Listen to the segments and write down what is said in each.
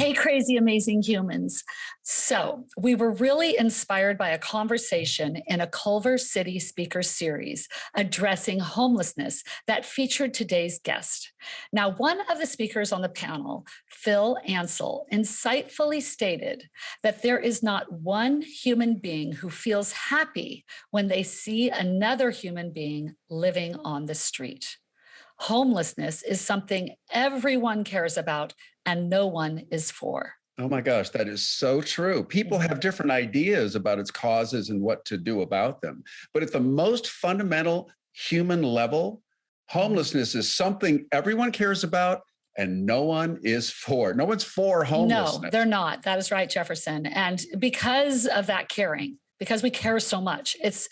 Hey, crazy, amazing humans. So we were really inspired by a conversation in a Culver City speaker series addressing homelessness that featured today's guest. Now, one of the speakers on the panel, Phil Ansell, insightfully stated that there is not one human being who feels happy when they see another human being living on the street. Homelessness is something everyone cares about and no one is for. Oh my gosh, that is so true. People have different ideas about its causes and what to do about them. But at the most fundamental human level, homelessness is something everyone cares about and no one is for. No one's for homelessness. No, they're not. That is right, Jefferson. And because of that caring, because we care so much, it's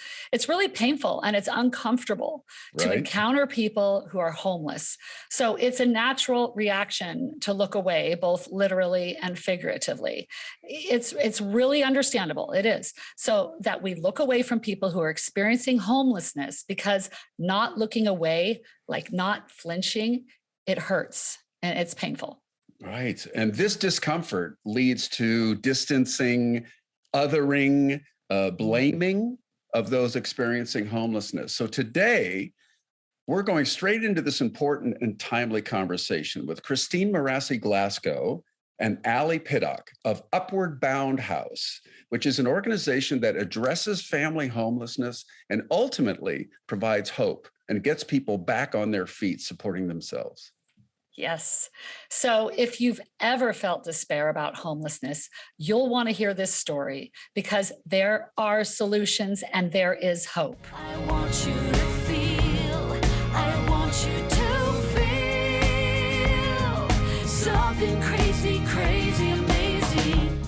really painful and it's uncomfortable to encounter people who are homeless. So it's a natural reaction to look away, both literally and figuratively. It's really understandable. It is. So that we look away from people who are experiencing homelessness, because not looking away, like not flinching, it hurts and it's painful. Right. And this discomfort leads to distancing, othering, blaming of those experiencing homelessness. So today, we're going straight into this important and timely conversation with Christine Mirasy-Glasco and Ally Piddock of Upward Bound House, which is an organization that addresses family homelessness and ultimately provides hope and gets people back on their feet supporting themselves. Yes. So if you've ever felt despair about homelessness, you'll want to hear this story, because there are solutions and there is hope. I want you to feel, I want you to feel something crazy, crazy, amazing.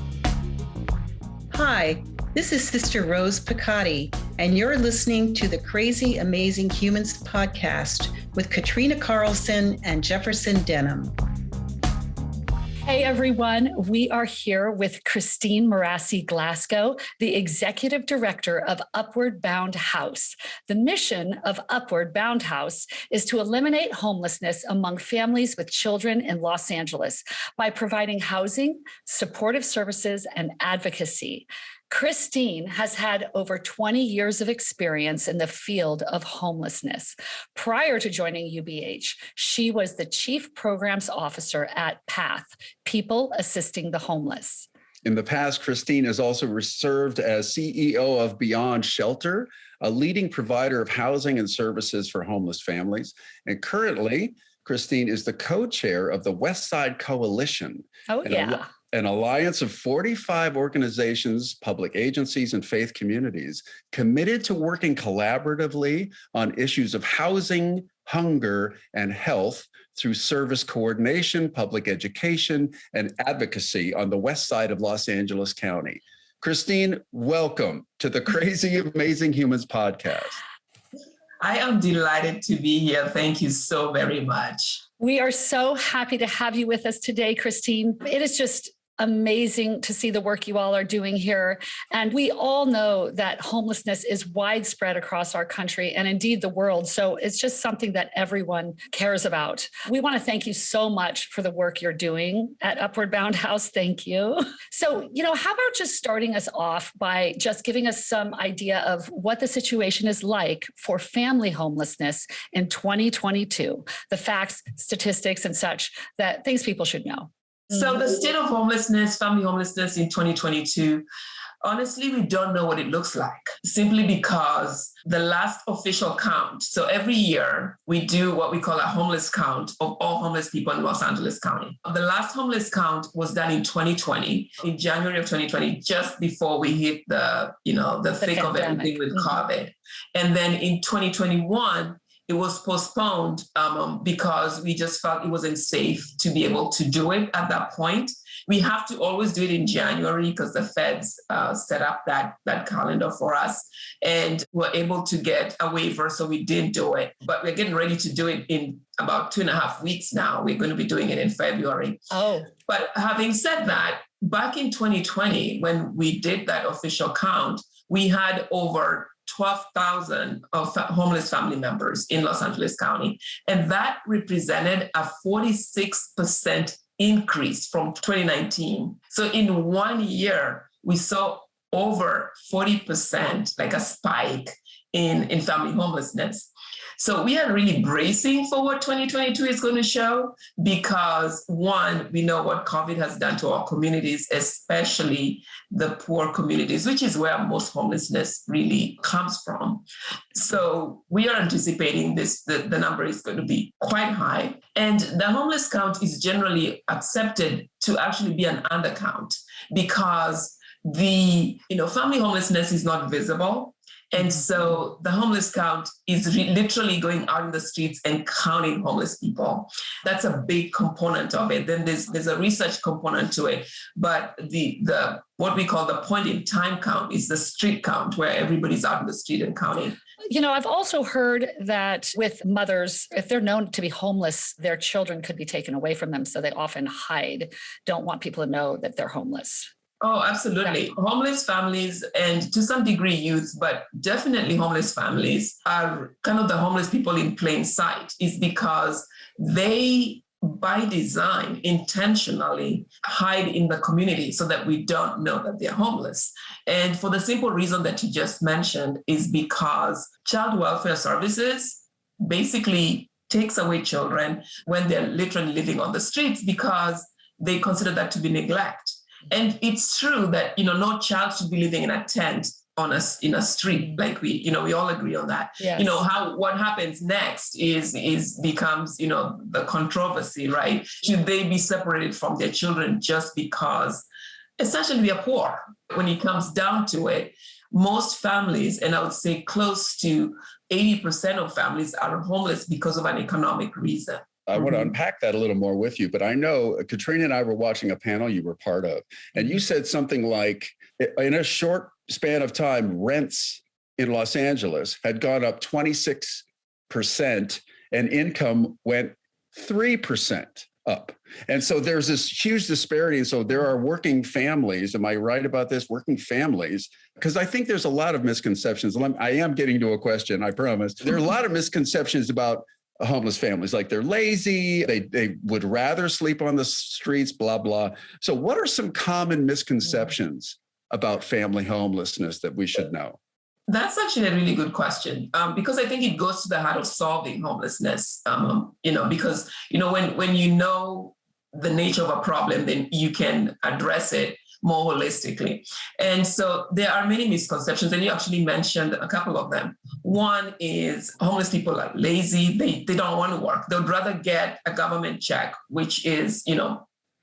Hi, this is Sister Rose Picotti, and you're listening to the Crazy Amazing Humans podcast with Katrina Carlson and Jefferson Denham. Hey everyone, we are here with Christine Mirasy-Glasco, the Executive Director of Upward Bound House. The mission of Upward Bound House is to eliminate homelessness among families with children in Los Angeles by providing housing, supportive services, and advocacy. Christine has had over 20 years of experience in the field of homelessness. Prior to joining UBH, she was the Chief Programs Officer at PATH, People Assisting the Homeless. In the past, Christine has also served as CEO of Beyond Shelter, a leading provider of housing and services for homeless families. And currently, Christine is the co-chair of the West Side Coalition. Oh, yeah. An alliance of 45 organizations, public agencies, and faith communities committed to working collaboratively on issues of housing, hunger, and health through service coordination, public education, and advocacy on the west side of Los Angeles County. Christine, welcome to the Crazy Amazing Humans podcast. I am delighted to be here. Thank you so very much. We are so happy to have you with us today, Christine. It is just amazing to see the work you all are doing here. And we all know that homelessness is widespread across our country and indeed the world. So it's just something that everyone cares about. We want to thank you so much for the work you're doing at Upward Bound House. Thank you. So, how about just starting us off by just giving us some idea of what the situation is like for family homelessness in 2022, the facts, statistics, and such, that things people should know. So the state of homelessness, family homelessness in 2022, honestly, we don't know what it looks like, simply because the last official count. So every year we do what we call a homeless count of all homeless people in Los Angeles County. The last homeless count was done in 2020, in January of 2020, just before we hit the thick of everything with COVID. And then in 2021, it was postponed because we just felt it wasn't safe to be able to do it at that point. We have to always do it in January because the feds set up that calendar for us, and we're able to get a waiver, so we did do it. But we're getting ready to do it in about 2.5 weeks now. We're going to be doing it in February. Oh. But having said that, back in 2020, when we did that official count, we had over 12,000 of homeless family members in Los Angeles County. And that represented a 46% increased from 2019. So in 1 year, we saw over 40%, like a spike in family homelessness. So we are really bracing for what 2022 is going to show because, one, we know what COVID has done to our communities, especially the poor communities, which is where most homelessness really comes from. So we are anticipating the number is going to be quite high. And the homeless count is generally accepted to actually be an undercount because family homelessness is not visible. And so the homeless count is literally going out in the streets and counting homeless people. That's a big component of it. Then there's a research component to it. But the what we call the point in time count is the street count where everybody's out in the street and counting. I've also heard that with mothers, if they're known to be homeless, their children could be taken away from them. So they often hide, don't want people to know that they're homeless. Oh, absolutely. Yeah. Homeless families and to some degree youth, but definitely homeless families are kind of the homeless people in plain sight is because they, by design, intentionally hide in the community so that we don't know that they're homeless. And for the simple reason that you just mentioned is because child welfare services basically takes away children when they're literally living on the streets because they consider that to be neglect. And it's true that, no child should be living in a tent in a street, like we all agree on that. Yes. What happens next becomes, the controversy, right? Should they be separated from their children just because essentially we are poor? When it comes down to it, most families, and I would say close to 80% of families are homeless because of an economic reason. I want to unpack that a little more with you, but I know Katrina and I were watching a panel you were part of, and you said something like, in a short span of time, rents in Los Angeles had gone up 26% and income went 3% up. And so there's this huge disparity. And so there are working families. Am I right about this? Working families, because I think there's a lot of misconceptions. I am getting to a question, I promise. There are a lot of misconceptions about homeless families, like they're lazy, they would rather sleep on the streets, blah, blah. So what are some common misconceptions about family homelessness that we should know? That's actually a really good question because I think it goes to the heart of solving homelessness, because, when you know the nature of a problem, then you can address it more holistically. And so there are many misconceptions, and you actually mentioned a couple of them. One is homeless people are lazy. They don't want to work. They'd rather get a government check, which is,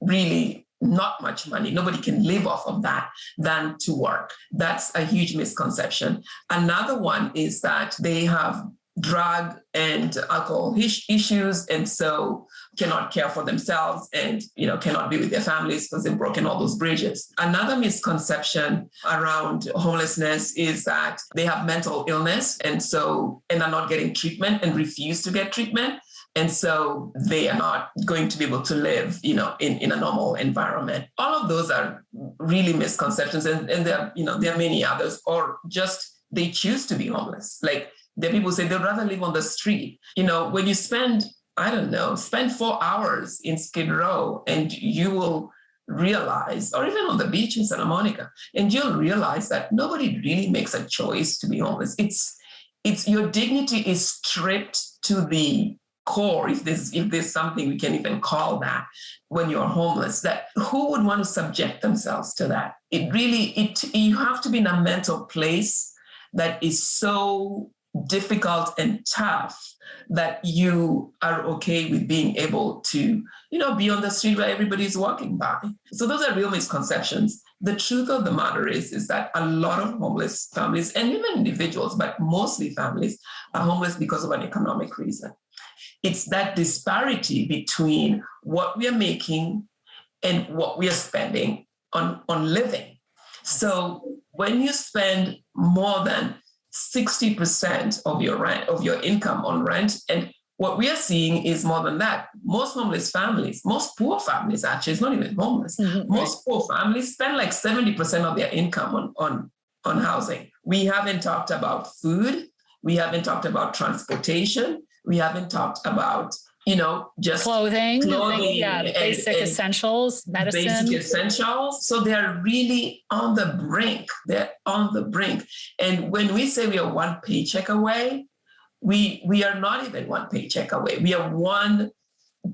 really not much money. Nobody can live off of that than to work. That's a huge misconception. Another one is that they have drug and alcohol issues, and so cannot care for themselves and cannot be with their families because they've broken all those bridges. Another misconception around homelessness is that they have mental illness and are not getting treatment and refuse to get treatment. And so they are not going to be able to live, in a normal environment. All of those are really misconceptions, and there are many others, or just they choose to be homeless. Like there are people who say they'd rather live on the street. When you spend 4 hours in Skid Row and you will realize, or even on the beach in Santa Monica, and you'll realize that nobody really makes a choice to be homeless. It's your dignity is stripped to the core, if there's something we can even call that, when you're homeless, that who would want to subject themselves to that? You have to be in a mental place that is so difficult and tough that you are okay with being able to, be on the street where everybody's walking by. So those are real misconceptions. The truth of the matter is that a lot of homeless families, and even individuals, but mostly families, are homeless because of an economic reason. It's that disparity between what we are making and what we are spending on living. So when you spend more than 60% of your income on rent, and what we are seeing is more than that. Most homeless families, most poor families, actually, it's not even homeless. Mm-hmm. Most poor families spend like 70% of their income on housing. We haven't talked about food. We haven't talked about transportation. We haven't talked about, just Clothing, clothing, the basic and essentials, medicine. basic essentials. So they are really on the brink. They're on the brink. And when we say we are one paycheck away, we are not even one paycheck away. We are one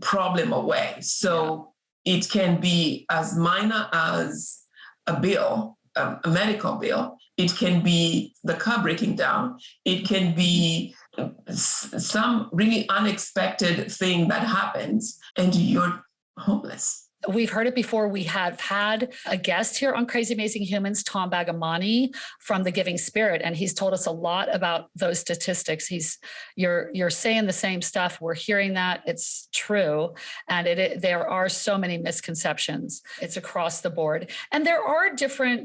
problem away. So it can be as minor as a bill, a medical bill. It can be the car breaking down. It can be some really unexpected thing that happens and you're homeless. We've heard it before. We have had a guest here on Crazy Amazing Humans, Tom Bagamani from The Giving Spirit, and he's told us a lot about those statistics. You're saying the same stuff. We're hearing that. It's true. And there are so many misconceptions. It's across the board. And there are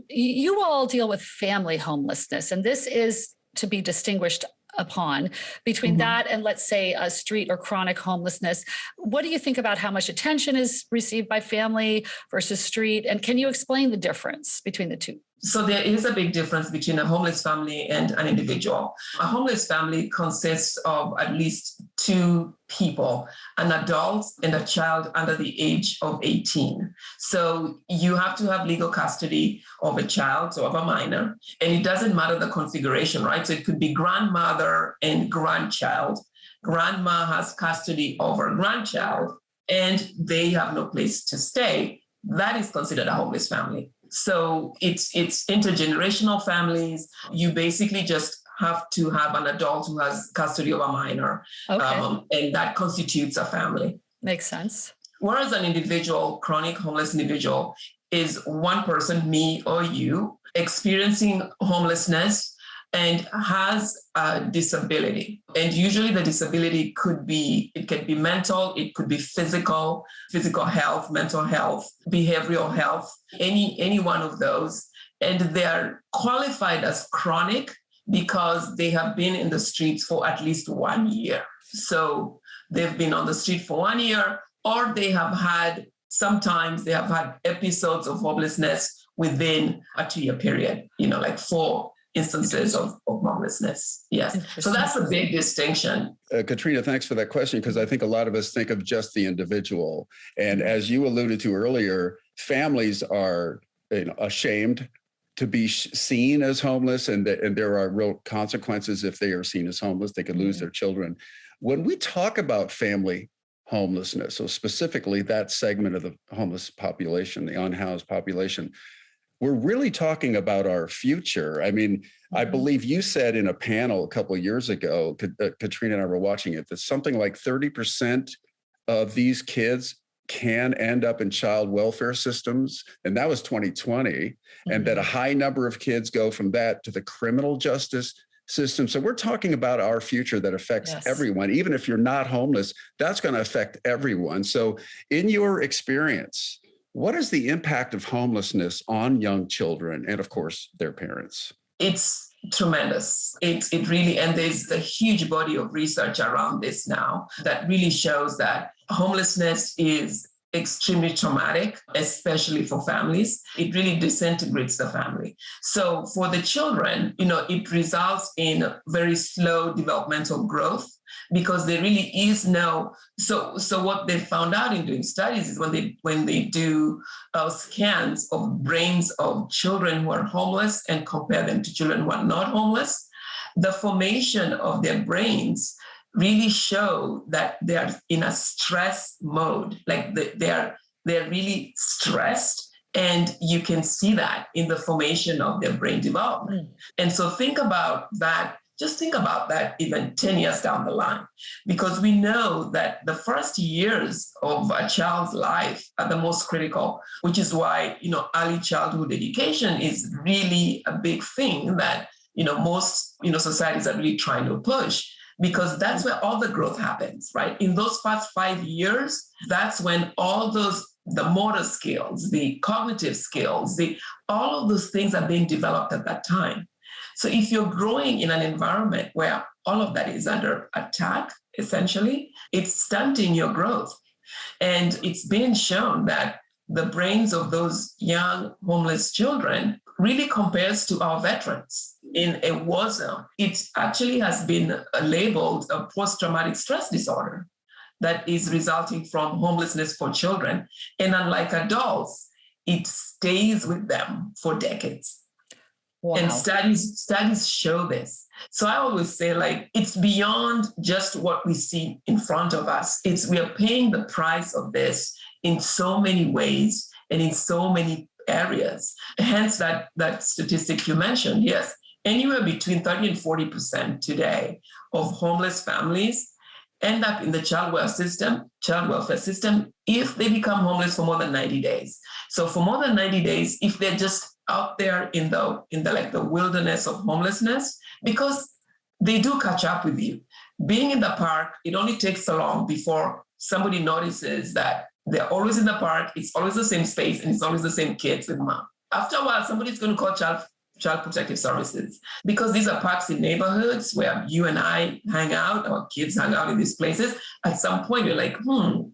you all deal with family homelessness, and this is to be distinguished upon between that and, let's say, a street or chronic homelessness. What do you think about how much attention is received by family versus street? And can you explain the difference between the two? So there is a big difference between a homeless family and an individual. A homeless family consists of at least two people, an adult and a child under the age of 18. So you have to have legal custody of a child, so of a minor, and it doesn't matter the configuration, right? So it could be grandmother and grandchild. Grandma has custody of her grandchild and they have no place to stay. That is considered a homeless family. So it's intergenerational families. You basically just have to have an adult who has custody of a minor, and that constitutes a family. Makes sense. Whereas an individual, chronic homeless individual, is one person, me or you, experiencing homelessness and has a disability. And usually the disability can be mental, it could be physical health, mental health, behavioral health, any one of those. And they're qualified as chronic because they have been in the streets for at least 1 year. So they've been on the street for 1 year, or sometimes they have had episodes of homelessness within a 2-year period, like 4 instances of homelessness. Yes. So that's a big distinction. Katrina, thanks for that question, because I think a lot of us think of just the individual. And as you alluded to earlier, families are ashamed to be seen as homeless, and there are real consequences if they are seen as homeless. They could lose their children. When we talk about family homelessness, so specifically that segment of the homeless population, the unhoused population, we're really talking about our future. I mean, I believe you said in a panel a couple of years ago, Katrina and I were watching it, that something like 30% of these kids can end up in child welfare systems, and that was 2020, and that a high number of kids go from that to the criminal justice system. So we're talking about our future that affects everyone. Even if you're not homeless, that's going to affect everyone. So in your experience, what is the impact of homelessness on young children and, of course, their parents? It's tremendous. It really, and there's a huge body of research around this now that really shows that homelessness is extremely traumatic, especially for families. It really disintegrates the family. So for the children, it results in very slow developmental growth, because there really is so what they found out in doing studies is when they do scans of brains of children who are homeless and compare them to children who are not homeless, the formation of their brains really show that they are in a stress mode, like they're really stressed, and you can see that in the formation of their brain development. And so think about that. Just think about that even 10 years down the line, because we know that the first years of a child's life are the most critical, which is why, early childhood education is really a big thing that, most, societies are really trying to push, because that's where all the growth happens, right? In those first 5 years, that's when all the motor skills, the cognitive skills, all of those things are being developed at that time. So if you're growing in an environment where all of that is under attack, essentially, it's stunting your growth. And it's been shown that the brains of those young homeless children really compares to our veterans in a war zone. It actually has been labeled a post-traumatic stress disorder. that is resulting from homelessness for children. And unlike adults, it stays with them for decades. Wow. And studies show this. So I always say, like, it's beyond just what we see in front of us. We are paying the price of this in so many ways and in so many areas. Hence that statistic you mentioned. Yes, anywhere between 30 and 40% today of homeless families end up in the child welfare system if they become homeless for more than 90 days. So for more than 90 days, if they're just out there in the like the wilderness of homelessness, because they do catch up with you. Being in the park, it only takes so long before somebody notices that they're always in the park, it's always the same space, and it's always the same kids with mom. After a while, somebody's going to call Child Protective Services, because these are parks in neighborhoods where you and I hang out, our kids hang out in these places. At some point, you're like,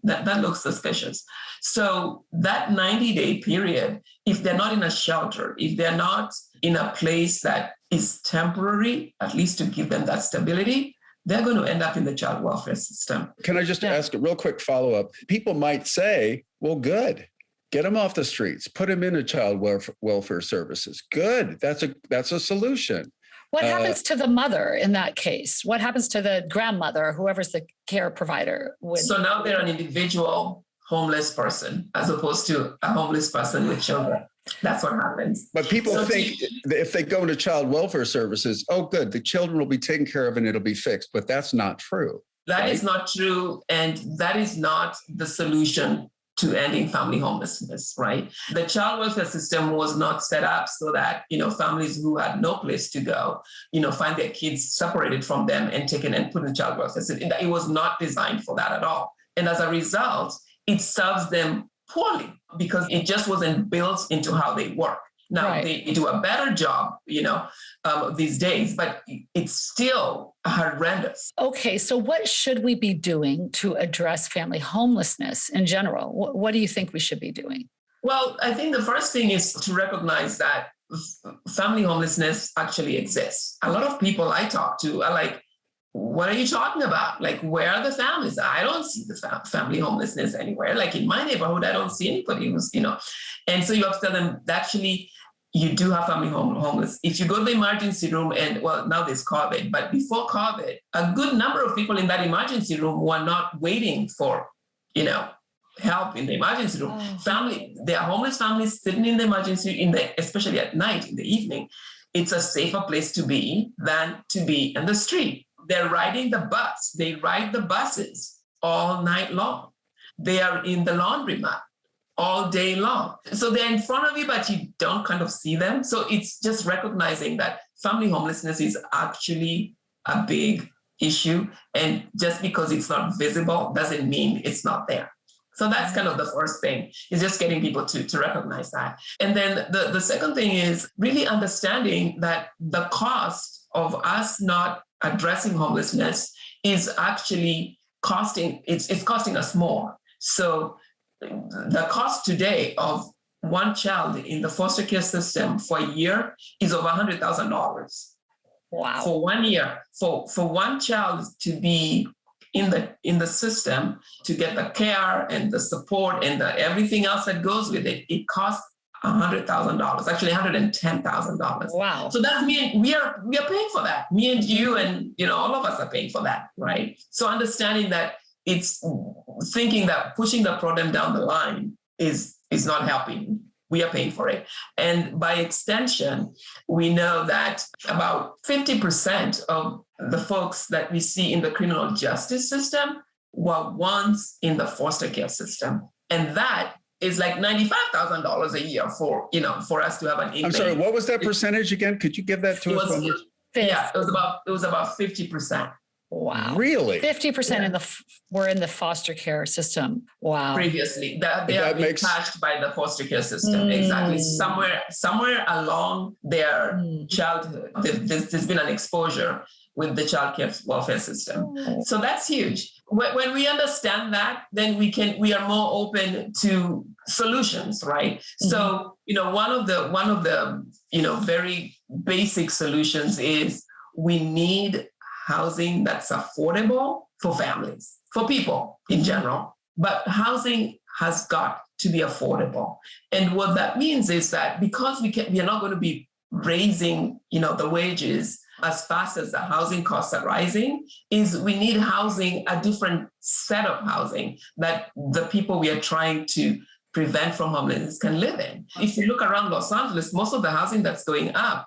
that looks suspicious. So that 90-day period, if they're not in a shelter, if they're not in a place that is temporary, at least to give them that stability, they're going to end up in the child welfare system. Can I just ask a real quick follow-up? People might say, well, good. Get them off the streets, put them into child welfare services. Good. That's a solution. What happens to the mother in that case? What happens to the grandmother, whoever's the care provider? So now they're an individual homeless person as opposed to a homeless person with children. That's what happens. But people think that if they go into child welfare services, oh, good, the children will be taken care of and it'll be fixed. But that's not true. That is not true. And that is not the solution to ending family homelessness, right? The child welfare system was not set up so that, families who had no place to go, find their kids separated from them and taken and put in child welfare system. It was not designed for that at all. And as a result, it serves them poorly because it just wasn't built into how they work. Now, They do a better job, these days, but it's still horrendous. Okay, so what should we be doing to address family homelessness in general? What do you think we should be doing? Well, I think the first thing is to recognize that family homelessness actually exists. A lot of people I talk to are like, what are you talking about? Like, where are the families? I don't see the family homelessness anywhere. Like in my neighborhood, I don't see anybody who's, and so you have to tell them that actually you do have family homeless. If you go to the emergency room and, well, now there's COVID, but before COVID, a good number of people in that emergency room were not waiting for, help in the emergency room. There are homeless families sitting in the emergency, especially at night, in the evening. It's a safer place to be than to be in the street. They're riding the bus. They ride the buses all night long. They are in the laundromat all day long. So they're in front of you, but you don't kind of see them. So it's just recognizing that family homelessness is actually a big issue. And just because it's not visible doesn't mean it's not there. So that's kind of the first thing, is just getting people to recognize that. And then the second thing is really understanding that the cost of us not addressing homelessness is actually costing us more. So the cost today of one child in the foster care system for a year is over $100,000. Wow. For 1 year, for one child to be in the system, to get the care and the support and everything else that goes with it, it costs $100,000, actually $110,000. Wow. So that's we are paying for that. Me and you and all of us are paying for that, right? So understanding that it's thinking that pushing the problem down the line is not helping. We are paying for it. And by extension, we know that about 50% of the folks that we see in the criminal justice system were once in the foster care system. And that is like $95,000 a year for us to have an inmate. I'm sorry, what was that percentage again? Could you give that to us? It was about 50%. Wow. Really? 50% were in the foster care system. Wow. Previously. They have been touched by the foster care system. Exactly. Somewhere along their childhood, there's been an exposure with the child care welfare system. So that's huge. When we understand that, then we are more open to solutions, right? So, one of the very basic solutions is we need housing that's affordable for families, for people in general. But housing has got to be affordable. And what that means is that because we are not going to be raising, the wages as fast as the housing costs are rising, is we need housing, a different set of housing that the people we are trying to prevent from homelessness can live in. If you look around Los Angeles, most of the housing that's going up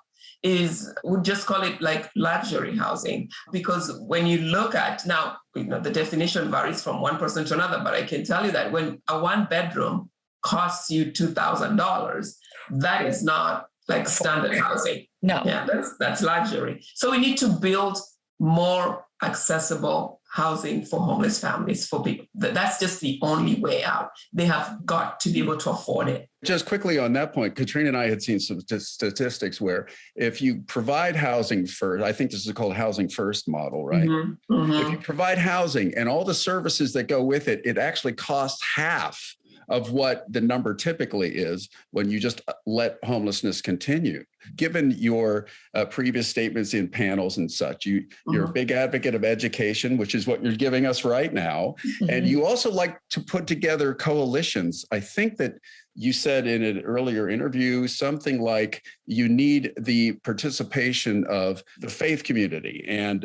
we'll just call it like luxury housing, because when you look at now, the definition varies from one person to another, but I can tell you that when a one bedroom costs you $2,000, that is not like standard housing. No. Yeah, that's luxury. So we need to build more accessible housing for homeless families, for people. That's just the only way out. They have got to be able to afford it. Just quickly on that point, Katrina and I had seen some statistics where if you provide housing first, I think this is called housing first model, right? Mm-hmm, mm-hmm. If you provide housing and all the services that go with it, it actually costs half of what the number typically is when you just let homelessness continue. Given your previous statements in panels and such, you're a big advocate of education, which is what you're giving us right now. And you also like to put together coalitions. I think that you said in an earlier interview something like you need the participation of the faith community and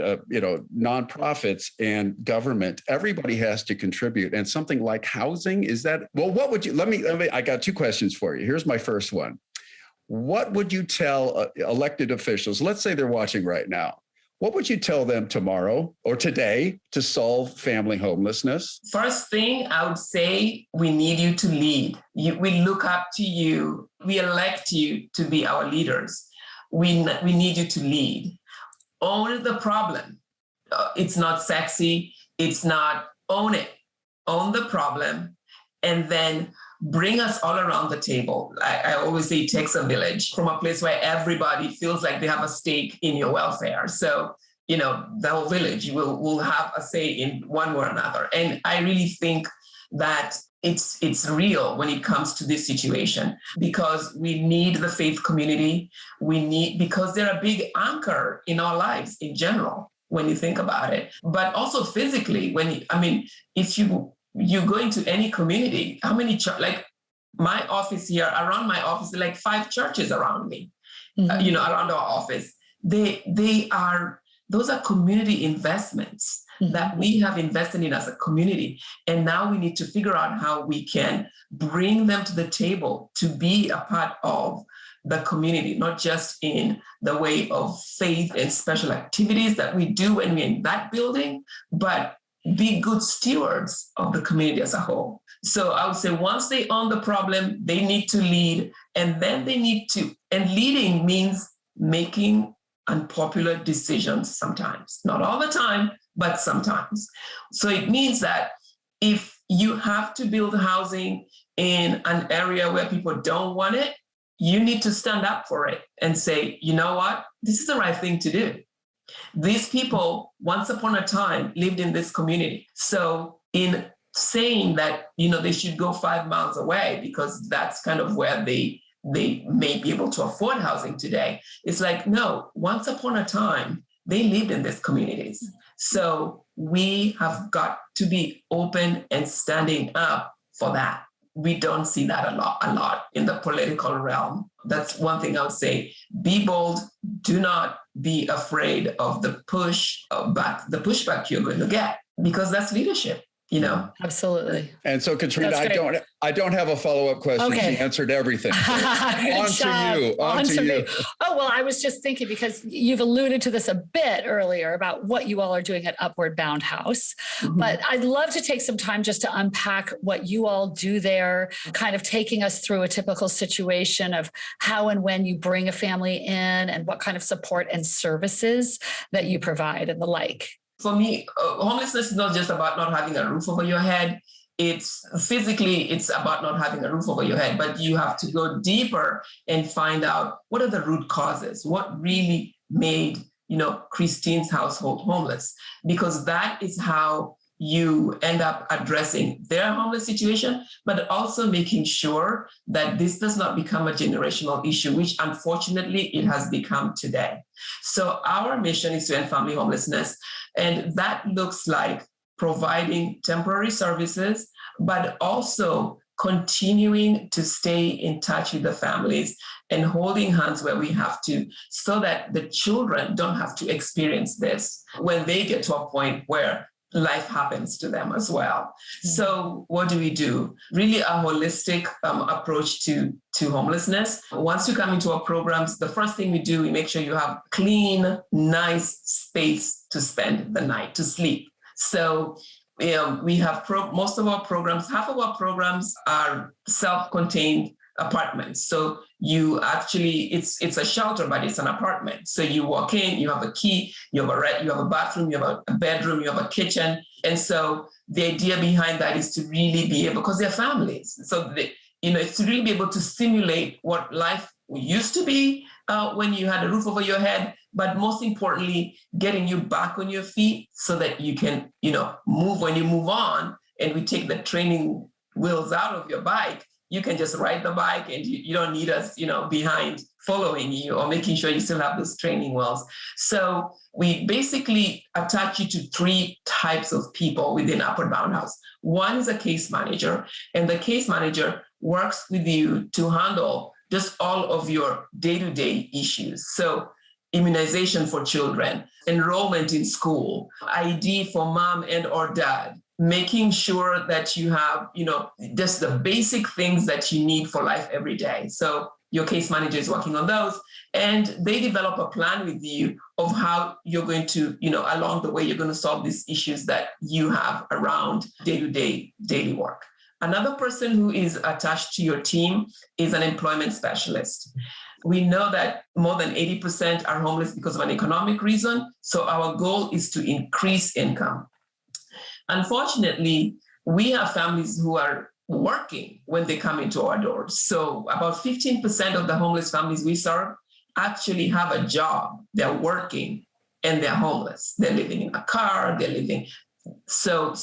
nonprofits and government. Everybody has to contribute. And something like housing, is that, well, what would you, let me, I got two questions for you. Here's my first one. What would you tell elected officials, let's say they're watching right now, what would you tell them tomorrow or today to solve family homelessness? First thing I would say, we need you to lead. We look up to you. We elect you to be our leaders. We need you to lead. Own the problem. It's not sexy. It's not, own it. Own the problem. And then bring us all around the table. I always say it takes a village, from a place where everybody feels like they have a stake in your welfare. So, the whole village will have a say in one way or another. And I really think that it's real when it comes to this situation, because we need the faith community. Because they're a big anchor in our lives in general, when you think about it, but also physically, if you go into any community, how many like my office here, around my office, like 5 churches around me, around our office. Those are community investments that we have invested in as a community. And now we need to figure out how we can bring them to the table to be a part of the community, not just in the way of faith and special activities that we do when we're in that building, but be good stewards of the community as a whole. So I would say once they own the problem, they need to lead, and then they need to, and leading means making unpopular decisions sometimes, not all the time, but sometimes. So it means that if you have to build housing in an area where people don't want it, you need to stand up for it and say, you know what, this is the right thing to do. These people, once upon a time, lived in this community. So in saying that, they should go 5 miles away because that's kind of where they may be able to afford housing today, it's like, no, once upon a time, they lived in these communities. So we have got to be open and standing up for that. We don't see that a lot in the political realm. That's one thing I would say. Be bold. Do not be afraid of the pushback you're going to get, because that's leadership. Absolutely. And so, Katrina, I don't have a follow-up question. Okay. She answered everything. So on to you. Oh, well, I was just thinking, because you've alluded to this a bit earlier about what you all are doing at Upward Bound House, but I'd love to take some time just to unpack what you all do there, kind of taking us through a typical situation of how and when you bring a family in and what kind of support and services that you provide and the like. For me, homelessness is not just about not having a roof over your head. It's about not having a roof over your head, but you have to go deeper and find out what are the root causes, what really made, Christine's household homeless, because that is how you end up addressing their homeless situation, but also making sure that this does not become a generational issue, which unfortunately it has become today. So our mission is to end family homelessness, and that looks like providing temporary services, but also continuing to stay in touch with the families and holding hands where we have to, so that the children don't have to experience this when they get to a point where life happens to them as well. So what do we do? Really a holistic approach to homelessness. Once you come into our programs, the first thing we do, we make sure you have clean, nice space to spend the night, to sleep. So we have most of our programs, half of our programs are self-contained apartments. So you actually, it's a shelter, but it's an apartment. So you walk in, you have a key, you have a bathroom, you have a bedroom, you have a kitchen. And so the idea behind that is to really be able, because they're families. So it's to really be able to simulate what life used to be when you had a roof over your head, but most importantly, getting you back on your feet so that you can, move when you move on, and we take the training wheels out of your bike. You can just ride the bike, and you don't need us, behind following you or making sure you still have those training wheels. So we basically attach you to 3 types of people within Upward Bound House. One is a case manager, and the case manager works with you to handle just all of your day-to-day issues. So immunization for children, enrollment in school, ID for mom and or dad, making sure that you have, just the basic things that you need for life every day. So your case manager is working on those, and they develop a plan with you of how you're going to, along the way, you're going to solve these issues that you have around day-to-day daily work. Another person who is attached to your team is an employment specialist. We know that more than 80% are homeless because of an economic reason. So our goal is to increase income. Unfortunately, we have families who are working when they come into our doors. So about 15% of the homeless families we serve actually have a job. They're working and they're homeless. They're living in a car, they're living. So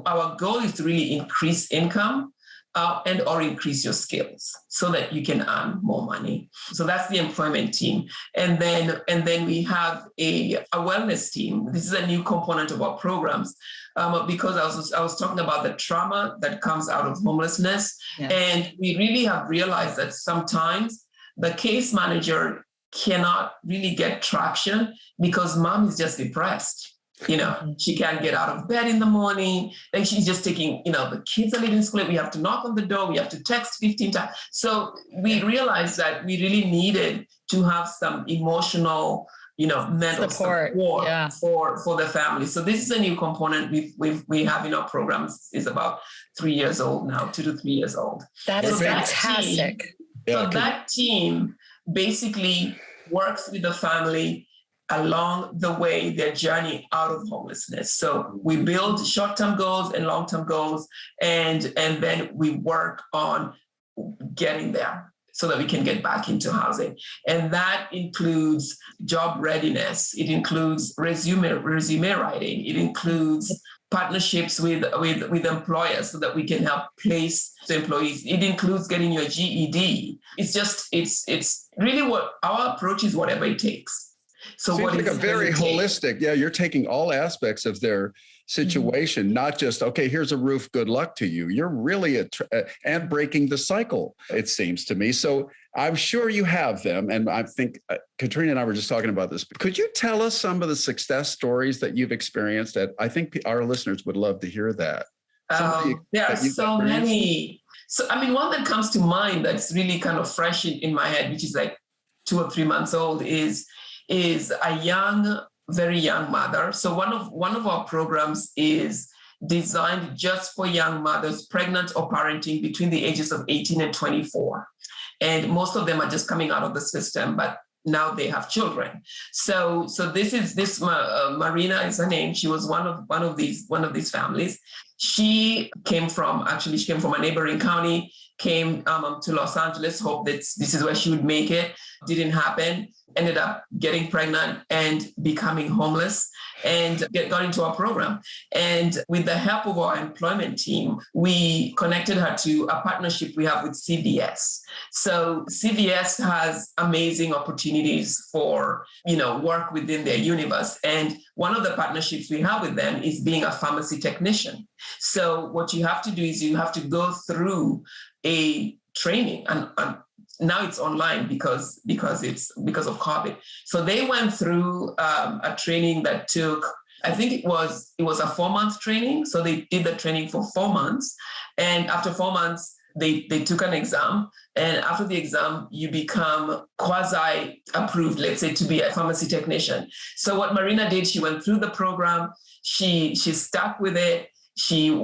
our goal is to really increase income and or increase your skills so that you can earn more money. So that's the employment team. And then we have a wellness team. This is a new component of our programs because I was talking about the trauma that comes out of homelessness. Yes. And we really have realized that sometimes the case manager cannot really get traction because mom is just depressed. She can't get out of bed in the morning. Like she's just taking, the kids are leaving school. We have to knock on the door. We have to text 15 times. So we realized that we really needed to have some emotional, mental support yeah. for the family. So this is a new component we have in our programs. Is about 3 years old now, 2 to 3 years old. That is fantastic. That team basically works with the family along the way, their journey out of homelessness. So we build short-term goals and long-term goals, and then we work on getting there so that we can get back into housing. And that includes job readiness. It includes resume writing. It includes partnerships with employers so that we can help place the employees. It includes getting your GED. It's really what our approach is, whatever it takes. So seems like a very holistic, you're taking all aspects of their situation, not just, okay, here's a roof, good luck to you. You're really and breaking the cycle, it seems to me. So I'm sure you have them. And I think Katrina and I were just talking about this. Could you tell us some of the success stories that you've experienced? That I think our listeners would love to hear that. There are so many. So, one that comes to mind that's really kind of fresh in my head, which is like 2 or 3 months old, is a very young mother. So one of our programs is designed just for young mothers, pregnant or parenting between the ages of 18 and 24. And most of them are just coming out of the system, but now they have children. So this Marina is her name. She was one of these families. She came from a neighboring county, came to Los Angeles, hoped that this is where she would make it. Didn't happen. ended up getting pregnant and becoming homeless and got into our program. And with the help of our employment team, we connected her to a partnership we have with CVS. So CVS has amazing opportunities for, work within their universe. And one of the partnerships we have with them is being a pharmacy technician. So what you have to do is you have to go through a training, and now it's online because of COVID. So they went through a training that took, I think it was a 4-month training. So they did the training for 4 months. And after 4 months, they took an exam. And after the exam, you become quasi-approved, let's say, to be a pharmacy technician. So what Marina did, she went through the program. She stuck with it. She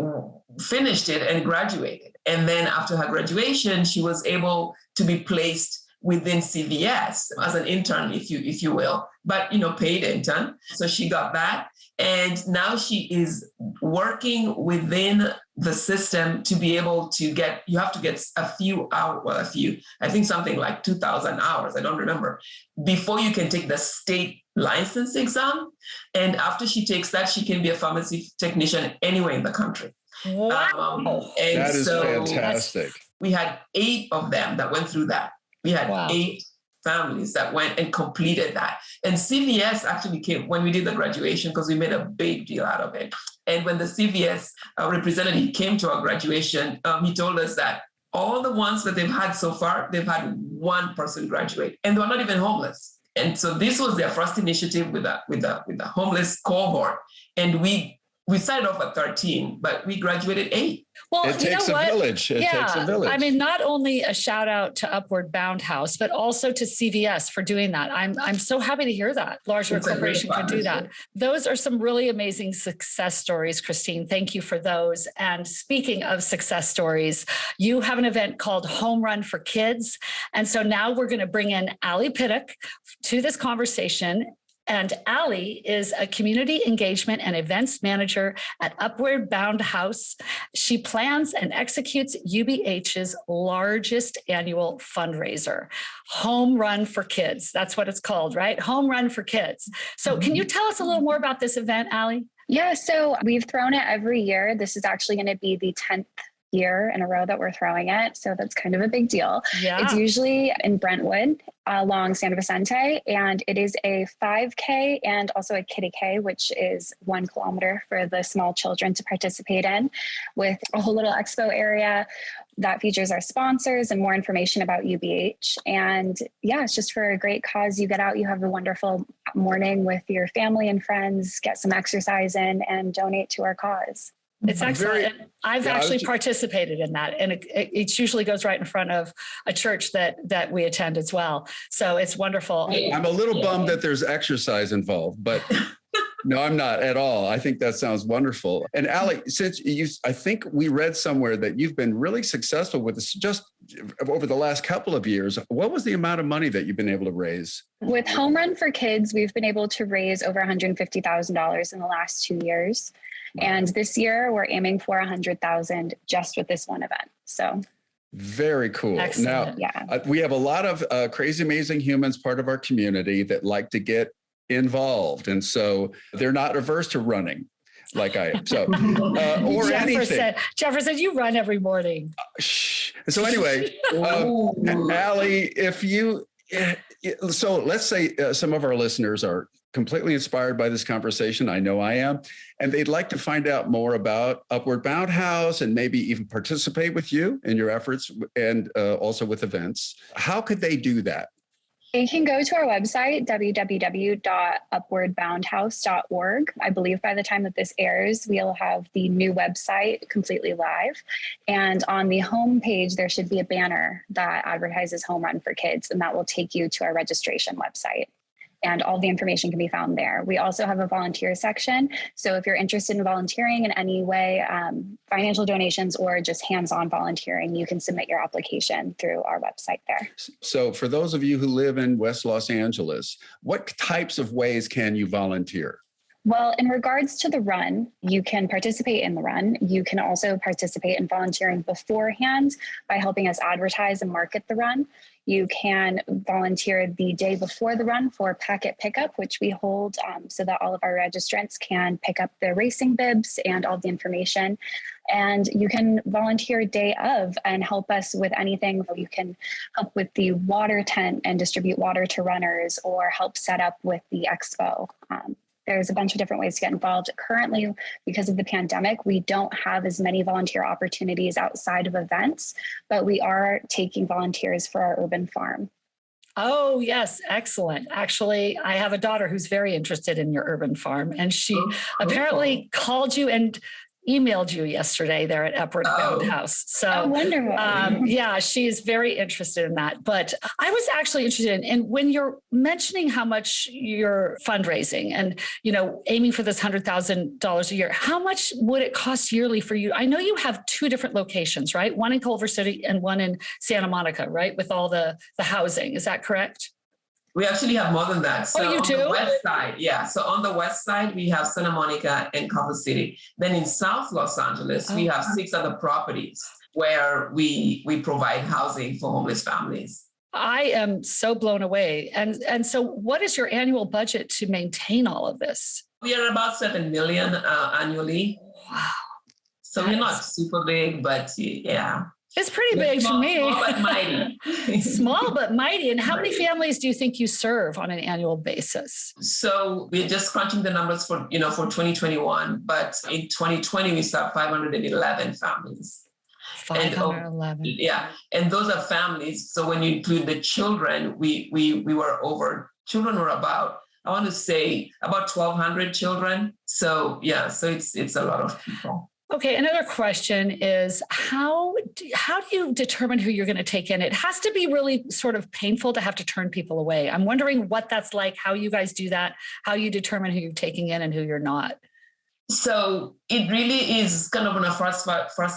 finished it and graduated. And then after her graduation, she was able to be placed within CVS as an intern, if you will, but paid intern. So she got that. And now she is working within the system to be able to you have to get I think something like 2,000 hours, I don't remember, before you can take the state license exam. And after she takes that, she can be a pharmacy technician anywhere in the country. Wow. And that is so fantastic. We had 8 of them that went through that. We had 8 families that went and completed that. And CVS actually came when we did the graduation, because we made a big deal out of it. And when the CVS representative came to our graduation, he told us that all the ones that they've had so far, they've had 1 person graduate, and they're not even homeless. And so this was their first initiative with the homeless cohort. And we started off at 13, but we graduated 8. Well, it takes a village. It takes a village. I mean, not only a shout out to Upward Bound House, but also to CVS for doing that. I'm so happy to hear that larger corporation could do that. Those are some really amazing success stories, Christine. Thank you for those. And speaking of success stories, you have an event called Home Run for Kids. And so now we're going to bring in Ally Piddock to this conversation. And Ally is a community engagement and events manager at Upward Bound House. She plans and executes UBH's largest annual fundraiser, Home Run for Kids. That's what it's called, right? Home Run for Kids. So can you tell us a little more about this event, Ally? Yeah, so we've thrown it every year. This is actually going to be the 10th year in a row that we're throwing it. So that's kind of a big deal. Yeah. It's usually in Brentwood along San Vicente, and it is a 5K and also a Kitty K, which is 1 kilometer for the small children to participate in, with a whole little expo area that features our sponsors and more information about UBH. And yeah, it's just for a great cause. You get out, you have a wonderful morning with your family and friends, get some exercise in, and donate to our cause. It's excellent. I've actually participated in that, and it usually goes right in front of a church that we attend as well. So it's wonderful. I'm a little bummed that there's exercise involved, but no, I'm not at all. I think that sounds wonderful. And Ally, I think we read somewhere that you've been really successful with this just over the last couple of years. What was the amount of money that you've been able to raise? With Home Run for Kids, we've been able to raise over $150,000 in the last 2 years. And this year we're aiming for $100,000 just with this one event. So very cool. Excellent. Now, we have a lot of crazy, amazing humans part of our community that like to get involved. And so they're not averse to running like I am. So, or anything. Jefferson, you run every morning. So anyway, Ally, so let's say some of our listeners are completely inspired by this conversation. I know I am. And they'd like to find out more about Upward Bound House and maybe even participate with you in your efforts and also with events. How could they do that? You can go to our website, www.upwardboundhouse.org. I believe by the time that this airs, we'll have the new website completely live. And on the home page, there should be a banner that advertises Home Run for Kids, and that will take you to our registration website. And all the information can be found there. We also have a volunteer section. So if you're interested in volunteering in any way, financial donations or just hands-on volunteering, you can submit your application through our website there. So for those of you who live in West Los Angeles, what types of ways can you volunteer? Well, in regards to the run, you can participate in the run. You can also participate in volunteering beforehand by helping us advertise and market the run. You can volunteer the day before the run for packet pickup, which we hold so that all of our registrants can pick up their racing bibs and all the information. And you can volunteer day of and help us with anything. You can help with the water tent and distribute water to runners, or help set up with the expo. There's a bunch of different ways to get involved. Currently, because of the pandemic, we don't have as many volunteer opportunities outside of events, but we are taking volunteers for our urban farm. Oh, yes. Excellent. Actually, I have a daughter who's very interested in your urban farm, and she apparently called you and emailed you yesterday there at Upward Bound House. So wonderful. Yeah, she is very interested in that. But I was actually interested in when you're mentioning how much you're fundraising and, aiming for this $100,000 a year, how much would it cost yearly for you? I know you have two different locations, right? One in Culver City and one in Santa Monica, right? With all the housing. Is that correct? We actually have more than that. So you on do? the west side, yeah. So on the west side, we have Santa Monica and Culver City. Then in South Los Angeles, we have 6 other properties where we provide housing for homeless families. I am so blown away. And so what is your annual budget to maintain all of this? We are about $7 million annually. Wow. So we're not super big, but yeah. It's pretty big for me. Small but mighty. Small but mighty. And how many families do you think you serve on an annual basis? So we're just crunching the numbers for 2021, but in 2020 we served 511 families. 511. And those are families. So when you include the children, children were about, I want to say about 1,200 children. So it's a lot of people. Okay, another question is how do you determine who you're going to take in? It has to be really sort of painful to have to turn people away. I'm wondering what that's like, how you guys do that, how you determine who you're taking in and who you're not. So it really is kind of on a first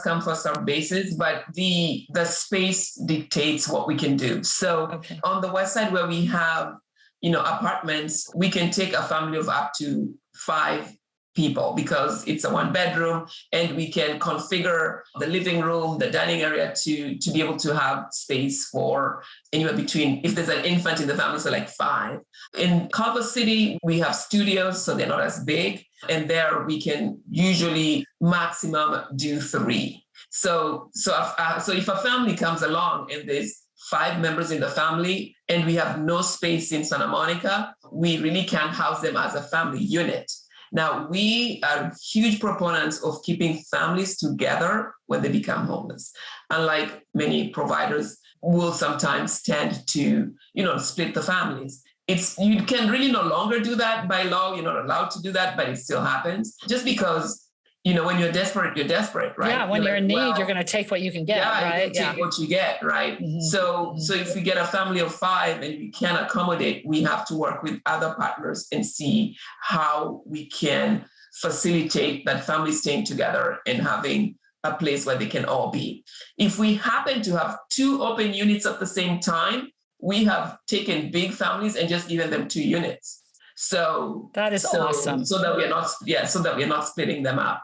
come, first served basis, but the space dictates what we can do. So on the west side where we have, apartments, we can take a family of up to 5 people because it's a 1-bedroom, and we can configure the living room, the dining area to be able to have space for anywhere between, if there's an infant in the family, so like 5. In Culver City, we have studios, so they're not as big. And there we can usually maximum do 3. So if a family comes along and there's 5 members in the family and we have no space in Santa Monica, we really can't house them as a family unit. Now, we are huge proponents of keeping families together when they become homeless. Unlike many providers will sometimes tend to, split the families. You can really no longer do that by law. You're not allowed to do that, but it still happens. Just because, when you're desperate, right? Yeah, when you're in need, you're going to take what you can get, right? You take what you get, right? Mm-hmm. So if we get a family of 5 and we can't accommodate, we have to work with other partners and see how we can facilitate that family staying together and having a place where they can all be. If we happen to have 2 open units at the same time, we have taken big families and just given them 2 units. So that is awesome. So that we're not splitting them up.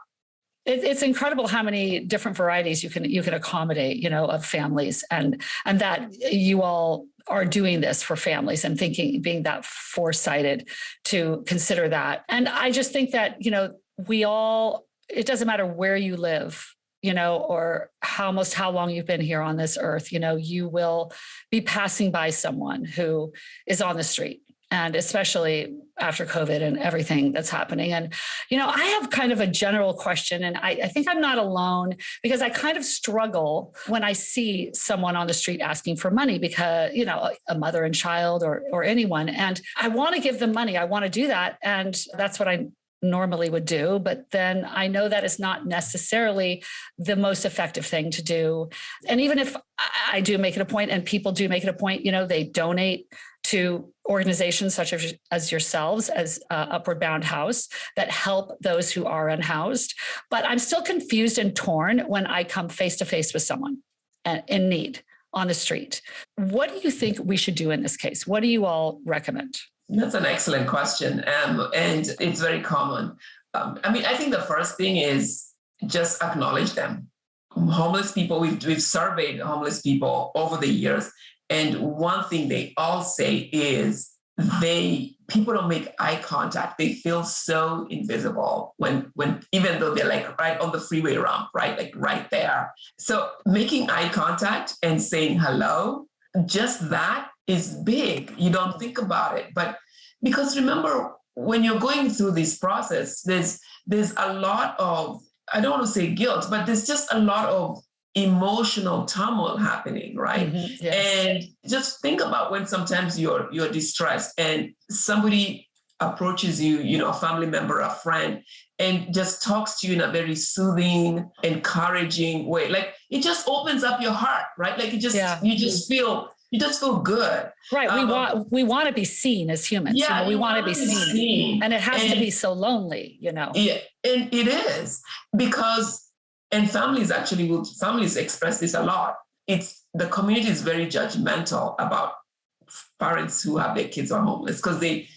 It's incredible how many different varieties you can accommodate, of families, and that you all are doing this for families and being that foresighted to consider that. And I just think that, it doesn't matter where you live, or how long you've been here on this earth, you will be passing by someone who is on the street. And especially after COVID and everything that's happening. And, I have kind of a general question, and I think I'm not alone, because I kind of struggle when I see someone on the street asking for money because, a mother and child or anyone, and I want to give them money. I want to do that. And that's what I normally would do. But then I know that is not necessarily the most effective thing to do. And even if I do make it a point, and people do make it a point, they donate to organizations such as yourselves, as Upward Bound House, that help those who are unhoused. But I'm still confused and torn when I come face to face with someone in need on the street. What do you think we should do in this case? What do you all recommend? That's an excellent question. And it's very common. I think the first thing is just acknowledge them. Homeless people, we've surveyed homeless people over the years, And one thing they all say is people don't make eye contact. They feel so invisible when even though they're like right on the freeway ramp, right? Like right there. So making eye contact and saying hello, just that is big. You don't think about it. But because remember, when you're going through this process, there's a lot of, I don't want to say guilt, but there's just a lot of emotional turmoil happening, right? Mm-hmm, yes. And just think about when sometimes you're distressed and somebody approaches you, a family member, a friend, and just talks to you in a very soothing, encouraging way. Like it just opens up your heart, right? Like you just feel good. Right. We want to be seen as humans. Yeah, we want to be seen. And it has to be so lonely, Yeah, and it is because, and families express this a lot. The community is very judgmental about parents who have their kids are homeless because they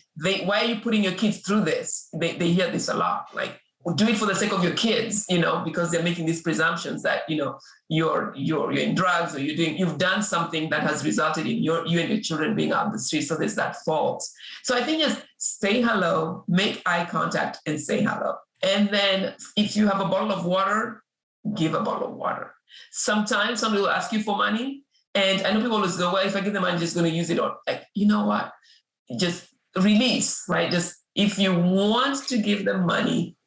why are you putting your kids through this? They hear this a lot. Like, do it for the sake of your kids, because they're making these presumptions that, you're in drugs or you've done something that has resulted in you and your children being out on the street. So there's that fault. So I think just say hello, make eye contact and say hello. And then if you have a bottle of water, give a bottle of water. Sometimes somebody will ask you for money. And I know people always go, well, if I give them money, I'm just going to use it. Or like, you know what? Just release, right? Just if you want to give them money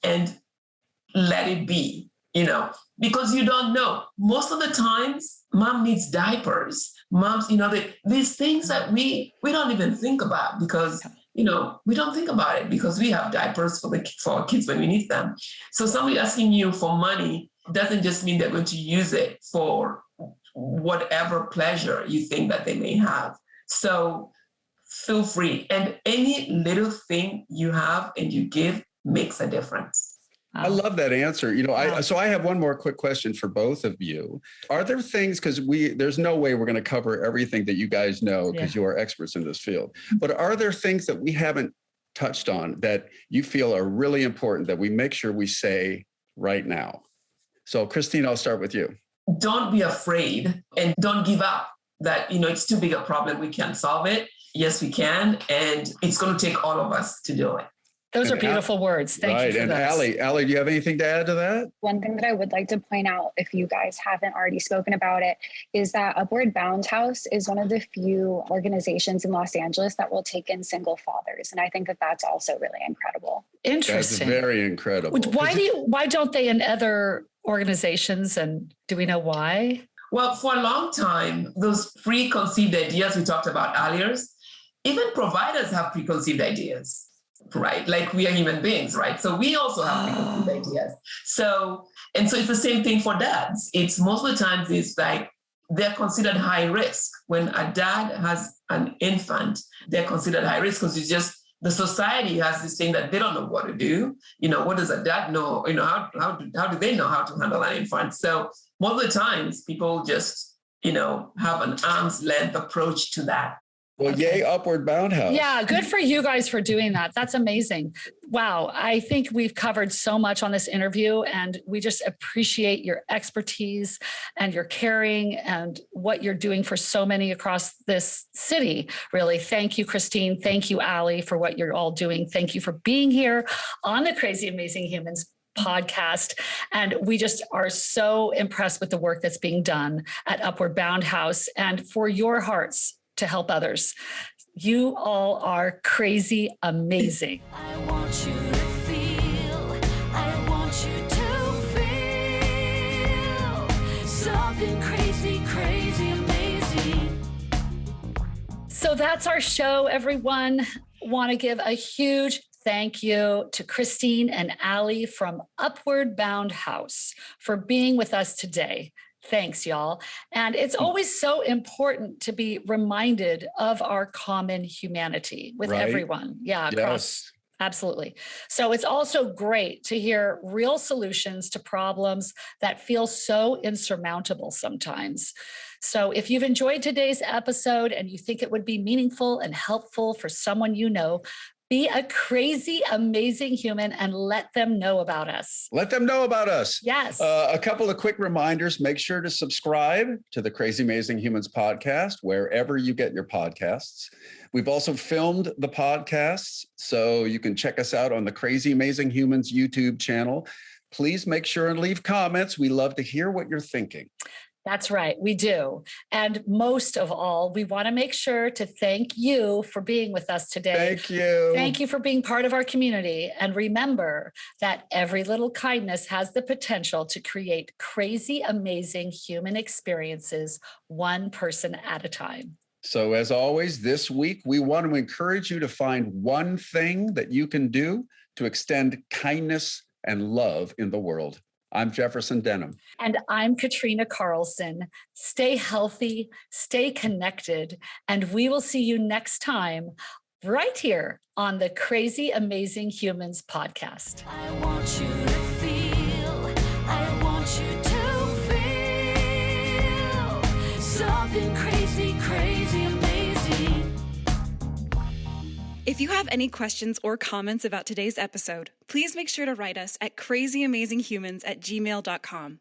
and let it be, because you don't know. Most of the times, mom needs diapers. Moms, these things that we don't even think about because we don't think about it because we have diapers for our kids when we need them. So somebody asking you for money doesn't just mean they're going to use it for whatever pleasure you think that they may have. So feel free. And any little thing you have and you give makes a difference. I love that answer. So I have one more quick question for both of you. Are there things, because there's no way we're going to cover everything that you guys know because you are experts in this field, but are there things that we haven't touched on that you feel are really important that we make sure we say right now? So Christine, I'll start with you. Don't be afraid and don't give up that, it's too big a problem. We can't solve it. Yes, we can. And it's going to take all of us to do it. Those are beautiful words. Thank you for those. And Ally, do you have anything to add to that? One thing that I would like to point out, if you guys haven't already spoken about it, is that Upward Bound House is one of the few organizations in Los Angeles that will take in single fathers. And I think that that's also really incredible. Interesting. That's very incredible. Why don't they in other organizations? And do we know why? Well, for a long time, those preconceived ideas we talked about earlier, even providers have preconceived ideas. Right? Like we are human beings, right? So we also have preconceived ideas. So it's the same thing for dads. It's most of the times it's like they're considered high risk. When a dad has an infant, they're considered high risk because it's just the society has this thing that they don't know what to do. What does a dad know? How do they know how to handle an infant? So most of the times people just, have an arm's length approach to that. Well, yay, Upward Bound House. Yeah, good for you guys for doing that. That's amazing. Wow. I think we've covered so much on this interview, and we just appreciate your expertise and your caring and what you're doing for so many across this city. Really. Thank you, Christine. Thank you, Ally, for what you're all doing. Thank you for being here on the Crazy Amazing Humans podcast. And we just are so impressed with the work that's being done at Upward Bound House and for your hearts to help others. You all are crazy amazing. I want you to feel, I want you to feel something crazy, crazy, amazing. So that's our show, everyone. Want to give a huge thank you to Christine and Ally from Upward Bound House for being with us today. Thanks, y'all. And it's always so important to be reminded of our common humanity with everyone. Yeah, across. Yes. Absolutely. So it's also great to hear real solutions to problems that feel so insurmountable sometimes. So if you've enjoyed today's episode and you think it would be meaningful and helpful for someone you know, Be a crazy, amazing human and let them know about us. Let them know about us. Yes. A couple of quick reminders. Make sure to subscribe to the Crazy Amazing Humans podcast, wherever you get your podcasts. We've also filmed the podcasts, so you can check us out on the Crazy Amazing Humans YouTube channel. Please make sure and leave comments. We love to hear what you're thinking. That's right, we do. And most of all, we want to make sure to thank you for being with us today. Thank you. Thank you for being part of our community. And remember that every little kindness has the potential to create crazy, amazing human experiences, one person at a time. So as always, this week, we want to encourage you to find one thing that you can do to extend kindness and love in the world. I'm Jefferson Denham. And I'm Katrina Carlson. Stay healthy, stay connected, and we will see you next time right here on the Crazy Amazing Humans podcast. I want you to feel, I want you to feel something crazy, crazy, amazing. If you have any questions or comments about today's episode, please make sure to write us at crazyamazinghumans@gmail.com.